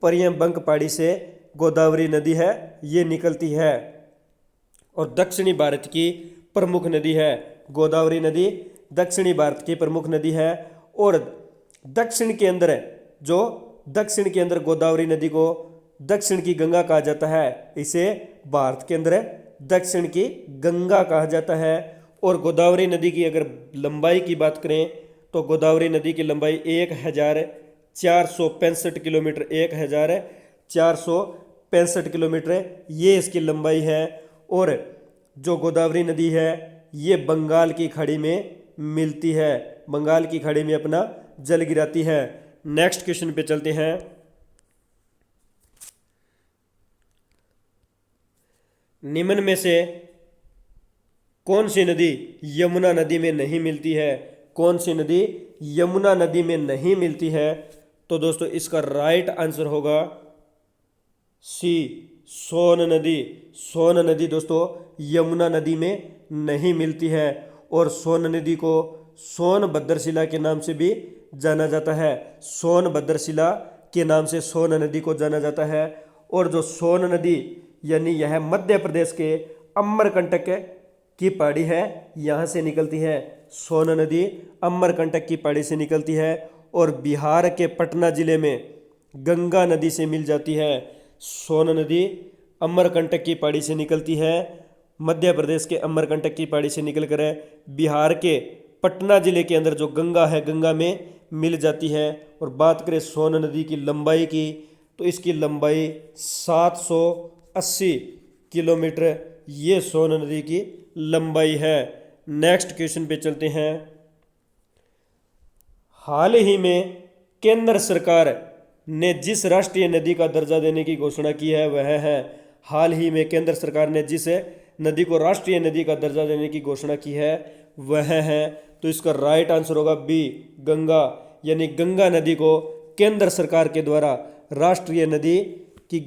त्र्यंबक पहाड़ी से गोदावरी नदी है ये निकलती है। और दक्षिणी भारत की प्रमुख नदी है। गोदावरी नदी दक्षिणी भारत की प्रमुख नदी है। और दक्षिण के अंदर गोदावरी नदी को दक्षिण की गंगा कहा जाता है। इसे भारत के अंदर दक्षिण की गंगा कहा जाता है। और गोदावरी नदी की अगर लंबाई की बात करें तो गोदावरी नदी की लंबाई 1465 किलोमीटर, 1465 किलोमीटर ये इसकी लंबाई है। और जो गोदावरी नदी है ये बंगाल की खाड़ी में मिलती है, बंगाल की खाड़ी में अपना जल गिराती है। नेक्स्ट क्वेश्चन पे चलते हैं। निम्न में से कौन सी नदी यमुना नदी में नहीं मिलती है? कौन सी नदी यमुना नदी में नहीं मिलती है? तो दोस्तों इसका राइट आंसर होगा सी, सोन नदी। सोन नदी दोस्तों यमुना नदी में नहीं मिलती है और सोन नदी को सोनभद्रशिला के नाम से भी जाना जाता है। सोनभद्रशिला के नाम से सोन नदी को जाना जाता है। और जो सोन नदी यानी यह मध्य प्रदेश के अमरकंटक की पहाड़ी है, यहाँ से निकलती है। सोन नदी अमरकंटक की पहाड़ी से निकलती है और बिहार के पटना जिले में गंगा नदी से मिल जाती है। सोन नदी अमरकंटक की पहाड़ी से निकलती है, मध्य प्रदेश के अमरकंटक की पहाड़ी से निकलकर बिहार के पटना जिले के अंदर जो गंगा है, गंगा में मिल जाती है। और बात करें सोन नदी की लंबाई की, तो इसकी लंबाई 780 किलोमीटर ये सोन नदी की लंबाई है। नेक्स्ट क्वेश्चन पे चलते हैं। हाल ही में केंद्र सरकार ने जिस राष्ट्रीय नदी का दर्जा देने की घोषणा की है वह है, हाल ही में केंद्र सरकार ने जिस नदी को राष्ट्रीय नदी का दर्जा देने की घोषणा की है वह है, तो इसका राइट आंसर होगा बी, गंगा। यानी गंगा नदी को केंद्र सरकार के द्वारा राष्ट्रीय नदी की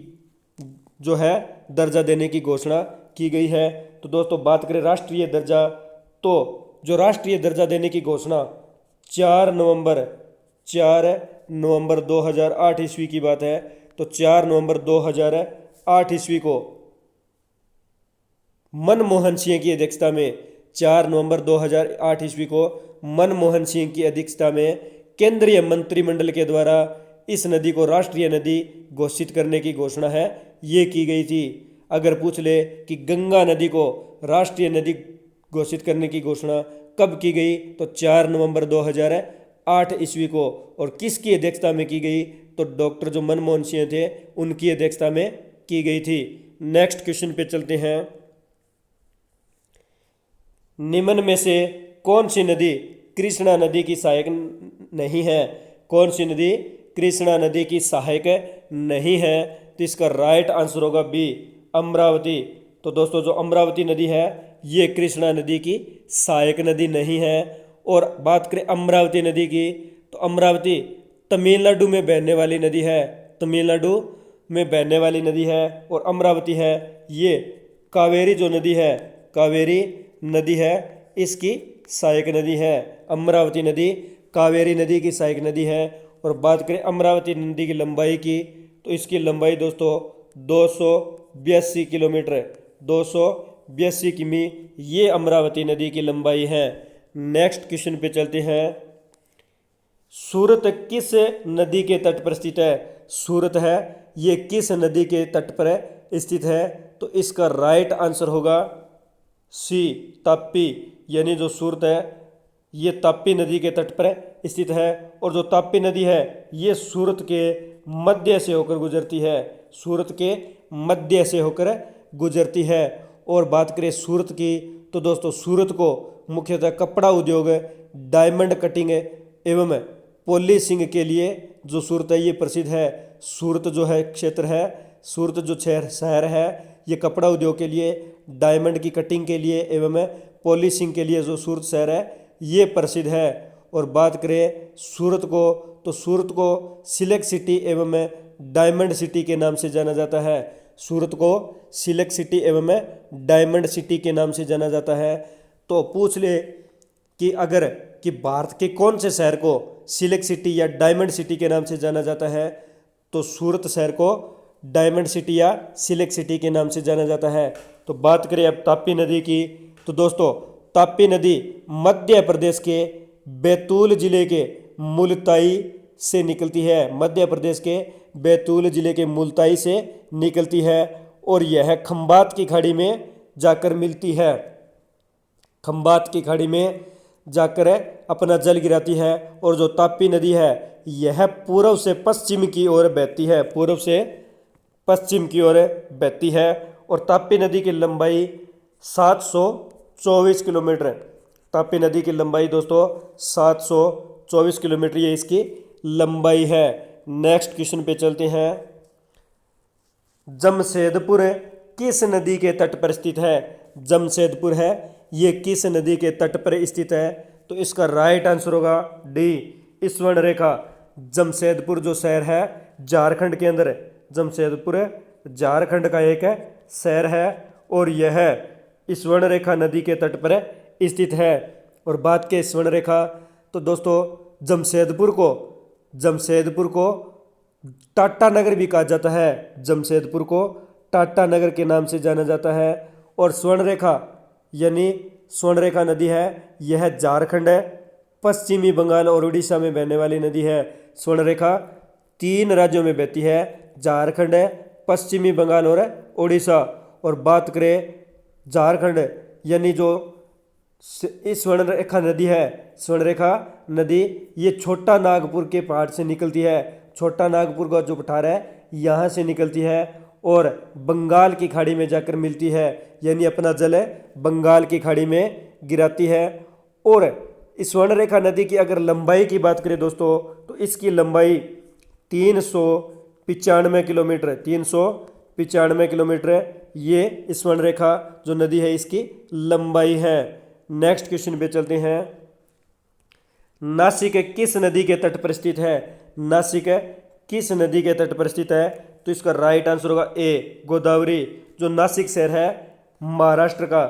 जो है दर्जा देने की घोषणा की गई है। तो दोस्तों बात करें राष्ट्रीय दर्जा, तो जो राष्ट्रीय दर्जा देने की घोषणा 4 नवंबर 2008 ईस्वी की बात है। तो 4 नवंबर 2008 ईस्वी को मनमोहन सिंह की अध्यक्षता में 4 नवंबर 2008 ईस्वी को मनमोहन सिंह की अध्यक्षता में केंद्रीय मंत्रिमंडल के द्वारा इस नदी को राष्ट्रीय नदी घोषित करने की घोषणा है ये की गई थी। अगर पूछ ले कि गंगा नदी को राष्ट्रीय नदी घोषित करने की घोषणा कब की गई, तो 4 नवंबर 2008 ईस्वी को। और किसकी अध्यक्षता में की गई, तो डॉक्टर जो मनमोहन सिंह थे उनकी अध्यक्षता में की गई थी। नेक्स्ट क्वेश्चन पे चलते हैं। निम्न में से कौन सी नदी कृष्णा नदी की सहायक नहीं है? कौन सी नदी कृष्णा नदी की सहायक नहीं है? तो इसका राइट आंसर होगा बी, अमरावती। तो दोस्तों जो अमरावती नदी है ये कृष्णा नदी की सहायक नदी नहीं है। और बात करें अमरावती नदी की, तो अमरावती तमिलनाडु में बहने वाली नदी है, तमिलनाडु में बहने वाली नदी है। और अमरावती है ये कावेरी जो नदी है, कावेरी नदी है इसकी सहायक नदी है। अमरावती नदी कावेरी नदी की सहायक नदी है। और बात करें अमरावती नदी की लंबाई की, तो इसकी लंबाई दोस्तों 282 किलोमीटर, 282 किमी ये अमरावती नदी की लंबाई है। नेक्स्ट क्वेश्चन पे चलते हैं। सूरत किस नदी के तट पर स्थित है? सूरत है ये किस नदी के तट पर स्थित है? तो इसका राइट आंसर होगा सी, तापी। यानी जो सूरत है ये तापी नदी के तट पर स्थित है। और जो तापी नदी है ये सूरत के मध्य से होकर गुजरती है, सूरत के मध्य से होकर गुजरती है। और बात करें सूरत की, तो दोस्तों सूरत को मुख्यतः कपड़ा उद्योग, डायमंड कटिंग एवं पॉलिशिंग के लिए जो सूरत है ये प्रसिद्ध है। सूरत जो है क्षेत्र है, सूरत जो शहर है ये कपड़ा उद्योग के लिए, डायमंड की कटिंग के लिए एवं पॉलिशिंग के लिए जो सूरत शहर है ये प्रसिद्ध है। और बात करें सूरत को, तो सूरत को सिल्क सिटी एवं डायमंड सिटी के नाम से जाना जाता है। सूरत को सिल्क सिटी एवं डायमंड सिटी के नाम से जाना जाता है। तो पूछ ले कि अगर कि भारत के कौन से शहर को सिल्क सिटी या डायमंड सिटी के नाम से जाना जाता है, तो सूरत शहर को डायमंड सिटी या सिल्क सिटी के नाम से जाना जाता है। तो बात करें अब तापी नदी की, तो दोस्तों तापी नदी मध्य प्रदेश के बैतूल जिले के मुल्ताई से निकलती है, मध्य प्रदेश के बैतूल जिले के मुल्ताई से निकलती है। और यह खंबात की खाड़ी में जाकर मिलती है, खंबात की खाड़ी में जाकर अपना जल गिराती है। और जो तापी नदी है यह पूर्व से पश्चिम की ओर बहती है, पूर्व से पश्चिम की ओर बहती है। और तापी नदी की लंबाई 724 किलोमीटर, तापी नदी की लंबाई दोस्तों 724 किलोमीटर ये इसकी लंबाई है। नेक्स्ट क्वेश्चन पे चलते हैं। जमशेदपुर किस नदी के तट पर स्थित है? जमशेदपुर है, ये किस नदी के तट पर स्थित है? तो इसका राइट आंसर होगा डी, स्वर्ण रेखा। जमशेदपुर जो शहर है झारखंड के अंदर, जमशेदपुर झारखंड का एक शहर है और यह स्वर्ण रेखा नदी के तट पर स्थित है। और बात के स्वर्ण रेखा, तो दोस्तों जमशेदपुर को टाटा नगर भी कहा जाता है, जमशेदपुर को टाटा नगर के नाम से जाना जाता है। और स्वर्ण रेखा यानी स्वर्ण रेखा नदी है, यह झारखंड है, पश्चिमी बंगाल और उड़ीसा में बहने वाली नदी है। स्वर्ण रेखा 3 राज्यों में बहती है, झारखंड है, पश्चिमी बंगाल और उड़ीसा। और बात करें झारखंड यानी जो इस स्वर्ण रेखा नदी है, स्वर्ण रेखा नदी ये छोटा नागपुर के पहाड़ से निकलती है, छोटा नागपुर का जो पठार है यहाँ से निकलती है और बंगाल की खाड़ी में जाकर मिलती है, यानी अपना जल बंगाल की खाड़ी में गिराती है। और इस स्वर्ण रेखा नदी की अगर लंबाई की बात करें दोस्तों, तो इसकी लंबाई 395 किलोमीटर, 395 किलोमीटर ये स्वर्ण रेखा जो नदी है इसकी लंबाई है। नेक्स्ट क्वेश्चन पे चलते हैं। नासिक किस नदी के तट पर स्थित है? नासिक किस नदी के तट पर स्थित है? तो इसका राइट आंसर होगा ए, गोदावरी। जो नासिक शहर है महाराष्ट्र का,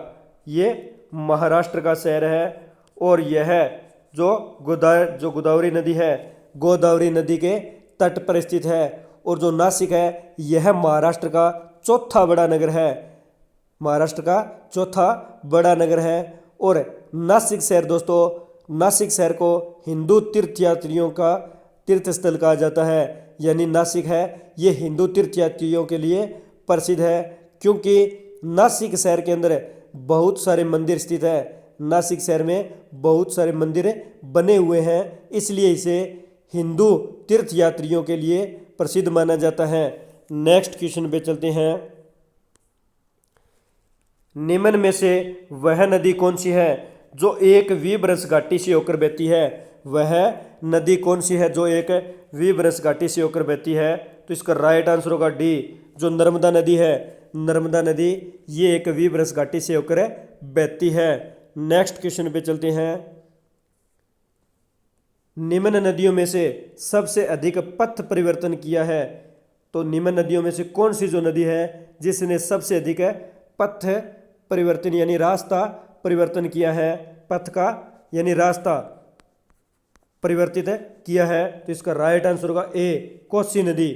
ये महाराष्ट्र का शहर है और यह जो गोदावरी नदी है, गोदावरी नदी के तट पर स्थित है। और जो नासिक है यह महाराष्ट्र का चौथा बड़ा नगर है, महाराष्ट्र का चौथा बड़ा नगर है। और नासिक शहर दोस्तों, नासिक शहर को हिंदू तीर्थयात्रियों का तीर्थ स्थल कहा जाता है, यानी नासिक है ये हिंदू तीर्थयात्रियों के लिए प्रसिद्ध है, क्योंकि नासिक शहर के अंदर बहुत सारे मंदिर स्थित है, नासिक शहर में बहुत सारे मंदिर बने हुए हैं, इसलिए इसे हिंदू तीर्थयात्रियों के लिए प्रसिद्ध माना जाता है। नेक्स्ट क्वेश्चन पे चलते हैं। निम्न में से वह नदी कौन सी है जो एक विब्रस घाटी से होकर बहती है? वह नदी कौन सी है जो एक विब्रस घाटी से होकर बहती है? तो इसका राइट आंसर होगा डी, जो नर्मदा नदी है, नर्मदा नदी ये एक विब्रस घाटी से होकर बहती है। नेक्स्ट क्वेश्चन पे चलते हैं। निम्न नदियों में से सबसे अधिक पथ परिवर्तन किया है? तो निम्न नदियों में से कौन सी जो नदी है जिसने सबसे अधिक पथ परिवर्तन यानी रास्ता परिवर्तन किया है, पथ का यानी रास्ता परिवर्तित किया है? तो इसका राइट आंसर होगा ए, कोसी नदी।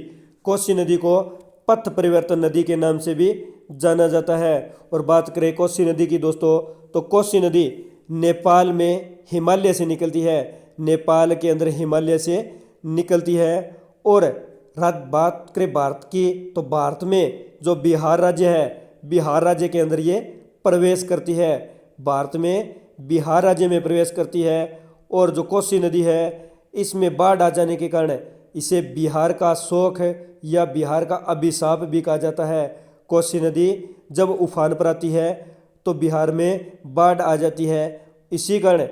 कोसी नदी को पथ परिवर्तन नदी के नाम से भी जाना जाता है। और बात करें कोसी नदी की दोस्तों, तो कोसी नदी नेपाल में हिमालय से निकलती है, नेपाल के अंदर हिमालय से निकलती है। और बात करें भारत की, तो भारत में जो बिहार राज्य है, बिहार राज्य के अंदर ये प्रवेश करती है, भारत में बिहार राज्य में प्रवेश करती है। और जो कोसी नदी है इसमें बाढ़ आ जाने के कारण इसे बिहार का शोक या बिहार का अभिशाप भी कहा जाता है। कोसी नदी जब उफान पर आती है तो बिहार में बाढ़ आ जाती है, इसी कारण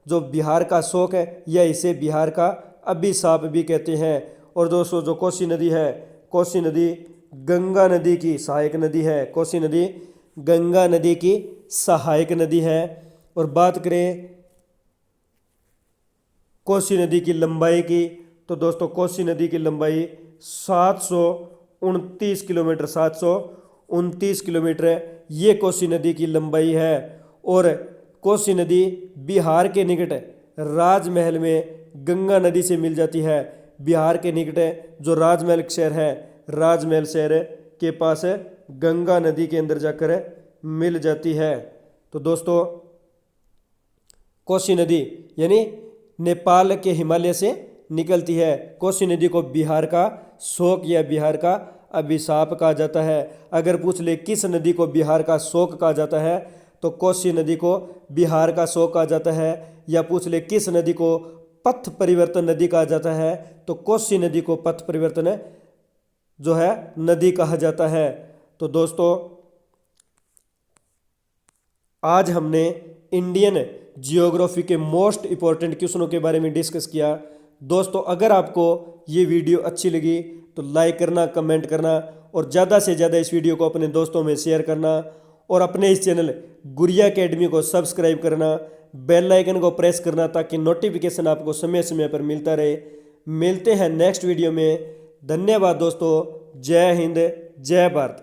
जो बिहार का शोक है या इसे बिहार का अभिशाप भी कहते हैं। और दोस्तों जो कोसी नदी है, कोसी नदी गंगा नदी की सहायक नदी है, कोसी नदी गंगा नदी की सहायक नदी है। और बात करें कोसी नदी की लंबाई की, तो दोस्तों कोसी नदी की लंबाई 729 किलोमीटर, 729 किलोमीटर ये कोसी नदी की लंबाई है। और कोसी नदी बिहार के निकट राजमहल में गंगा नदी से मिल जाती है, बिहार के निकट जो राजमहल शहर है, राजमहल शहर के पास गंगा नदी के अंदर जाकर मिल जाती है। तो दोस्तों कोसी नदी यानी नेपाल के हिमालय से निकलती है, कोसी नदी को बिहार का शोक या बिहार का अभिशाप कहा जाता है। अगर पूछ ले किस नदी को बिहार का शोक कहा जाता है, तो कोसी नदी को बिहार का शोक कहा जाता है। या पूछ ले किस नदी को पथ परिवर्तन नदी कहा जाता है, तो कोसी नदी को पथ परिवर्तन जो है नदी कहा जाता है। तो दोस्तों आज हमने इंडियन जियोग्राफी के मोस्ट इम्पॉर्टेंट क्वेश्चनों के बारे में डिस्कस किया। दोस्तों अगर आपको ये वीडियो अच्छी लगी तो लाइक करना, कमेंट करना और ज़्यादा से ज़्यादा इस वीडियो को अपने दोस्तों में शेयर करना और अपने इस चैनल गुरिया एकेडमी को सब्सक्राइब करना, बेल आइकन को प्रेस करना ताकि नोटिफिकेशन आपको समय समय पर मिलता रहे। मिलते हैं नेक्स्ट वीडियो में। धन्यवाद दोस्तों। जय हिंद, जय भारत।